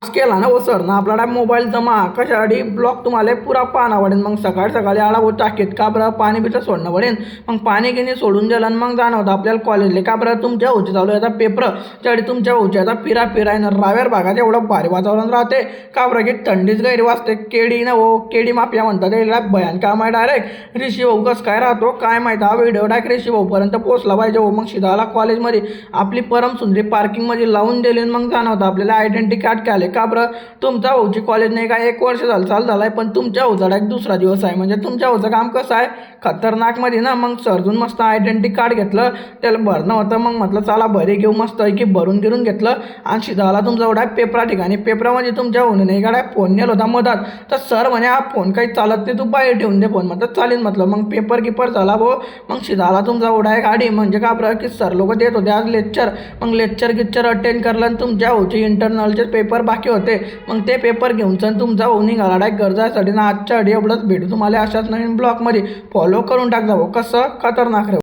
केला ना सर ना आपला मोबाईल जमा कशासाठी ब्लॉक तुम्हाला पुरा पाहणं पडेल। मग सकाळी सकाळी आला हो टाकीत का बरं पाणी बिचं सोडणं पडेल। मग पाणी गिनी सोडून दिलं आणि मग जाणं होतं आपल्याला कॉलेजला का बरं तुमच्या होची चालू आहे आता पेपर त्यासाठी तुमच्या होची आता फिरा येणार रावेर भागात एवढं भारी वातावरण राहते का बरं की थंडीच गैर वाजते। केडी ना हो केडी माफिया म्हणतात याला भयान काम आहे। डायरेक्ट ऋषी भाऊ कसं काय राहतो काय माहिती हा व्हिडिओ डायरेक्ट ऋषी भाऊपर्यंत पोहोचला पाहिजे हो। मग शिधाला कॉलेजमध्ये आपली परम सुंदरी पार्किंगमध्ये लावून दिली मग जाणं होतं आपल्याला आयडेंटिटी कार्ड घ्यायला का बरं तुमचा भाऊची कॉलेज नाही काय 1 वर्ष झालं चालू झालं आहे पण तुमच्या भाऊचा एक दुसरा दिवस आहे। म्हणजे तुमच्या भाऊचं काम कसं आहे खतरनाकमध्ये ना। मग सरजून मस्त आयडेंटिटी कार्ड घेतलं त्याला भरणं होतं मग म्हटलं चला भरे घेऊ मस्त आहे की भरून गिरून घेतलं आणि शिधाला तुमचा एवढा पेपरा ठिकाणी पेपरामध्ये तुमच्या भाऊने नाही गाड्या फोन नेला होता मधात तर सर म्हणे हा फोन काही चालत नाही तू बाहेर ठेवून दे फोन म्हटलं चालेल म्हटलं मग पेपर गिपर झाला भाऊ। मग शिधाला तुमचा एवढा एक गाडी म्हणजे का बरं की सर लोक देत होते आज लेक्चर मग लेक्चर अटेंड करलं आणि तुमच्या भाऊचे इंटरनलचे पेपर बाकी होते मग ते पेपर घेऊन तुमचा भाऊ निघाला डायरेक्ट गरजासाठी ना आजच्या एवढंच भेटू तुम्हाला अशाच नवीन ब्लॉगमध्ये फॉलो करून टाक जावं कसं खतरनाक रे।